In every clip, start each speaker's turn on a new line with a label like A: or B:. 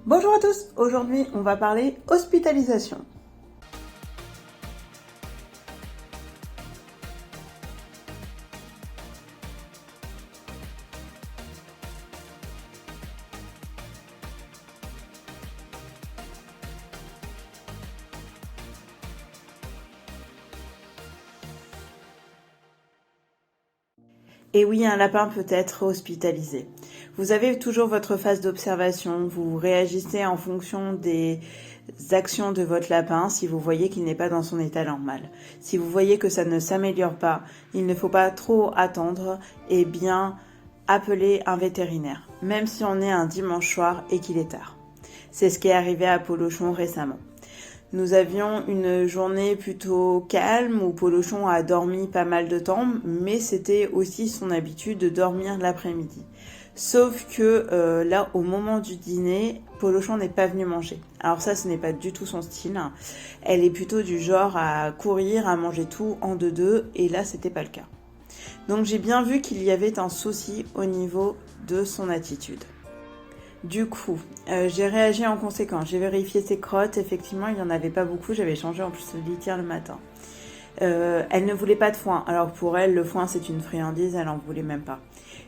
A: Bonjour à tous, aujourd'hui on va parler hospitalisation. Et oui, un lapin peut être hospitalisé. Vous avez toujours votre phase d'observation, vous réagissez en fonction des actions de votre lapin si vous voyez qu'il n'est pas dans son état normal. Si vous voyez que ça ne s'améliore pas, il ne faut pas trop attendre et bien appeler un vétérinaire, même si on est un dimanche soir et qu'il est tard. C'est ce qui est arrivé à Polochon récemment. Nous avions une journée plutôt calme où Polochon a dormi pas mal de temps, mais c'était aussi son habitude de dormir l'après-midi. Sauf que là, au moment du dîner, Polochon n'est pas venu manger. Alors ça, ce n'est pas du tout son style. Elle est plutôt du genre à courir, à manger tout en deux, et là, c'était pas le cas. Donc j'ai bien vu qu'il y avait un souci au niveau de son attitude. Du coup, j'ai réagi en conséquence. J'ai vérifié ses crottes. Effectivement, il n'y en avait pas beaucoup. J'avais changé en plus de litière le matin. Elle ne voulait pas de foin. Alors pour elle, le foin, c'est une friandise. Elle en voulait même pas.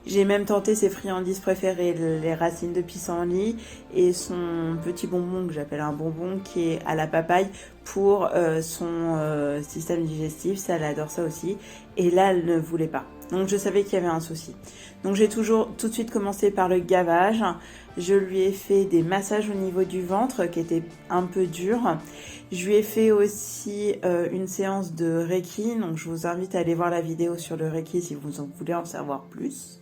A: J'ai même tenté ses friandises préférées, les racines de pissenlit et son petit bonbon que j'appelle un bonbon qui est à la papaye pour son système digestif. Ça, elle adore ça aussi. Et là, elle ne voulait pas. Donc je savais qu'il y avait un souci. Donc j'ai tout de suite commencé par le gavage. Je lui ai fait des massages au niveau du ventre qui étaient un peu durs. Je lui ai fait aussi une séance de Reiki. Donc je vous invite à aller voir la vidéo sur le Reiki si vous en voulez en savoir plus.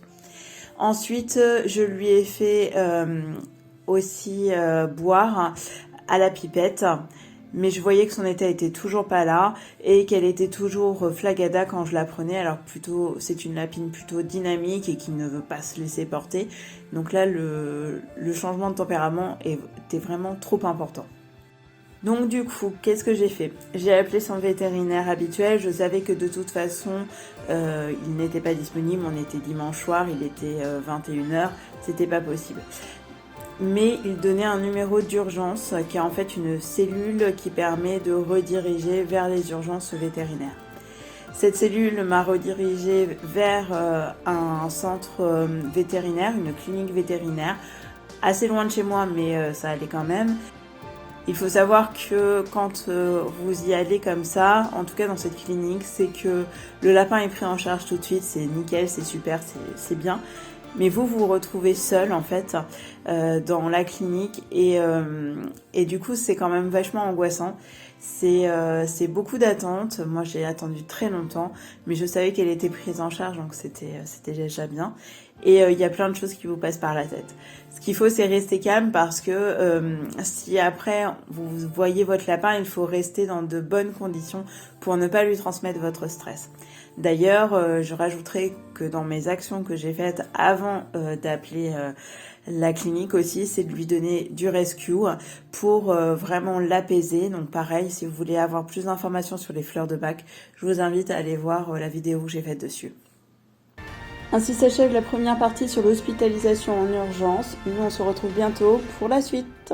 A: Ensuite, je lui ai fait aussi boire à la pipette. Mais je voyais que son état était toujours pas là et qu'elle était toujours flagada quand je la prenais. Alors plutôt, c'est une lapine plutôt dynamique et qui ne veut pas se laisser porter. Donc là, le changement de tempérament était vraiment trop important. Donc du coup, qu'est-ce que j'ai fait? J'ai appelé son vétérinaire habituel. Je savais que de toute façon, il n'était pas disponible. On était dimanche soir, il était 21h. C'était pas possible. Mais il donnait un numéro d'urgence qui est en fait une cellule qui permet de rediriger vers les urgences vétérinaires. Cette cellule m'a redirigée vers un centre vétérinaire, une clinique vétérinaire, assez loin de chez moi, mais ça allait quand même. Il faut savoir que quand vous y allez comme ça, en tout cas dans cette clinique, c'est que le lapin est pris en charge tout de suite, c'est nickel, c'est super, c'est bien. Mais vous vous retrouvez seul en fait dans la clinique et du coup c'est quand même vachement angoissant. C'est beaucoup d'attente. Moi j'ai attendu très longtemps, mais je savais qu'elle était prise en charge donc c'était déjà bien. Et il y a plein de choses qui vous passent par la tête. Ce qu'il faut c'est rester calme parce que si après vous voyez votre lapin, il faut rester dans de bonnes conditions pour ne pas lui transmettre votre stress. D'ailleurs, je rajouterai que dans mes actions que j'ai faites avant d'appeler la clinique aussi, c'est de lui donner du rescue pour vraiment l'apaiser. Donc pareil, si vous voulez avoir plus d'informations sur les fleurs de bac, je vous invite à aller voir la vidéo que j'ai faite dessus. Ainsi s'achève la première partie sur l'hospitalisation en urgence. Nous, on se retrouve bientôt pour la suite.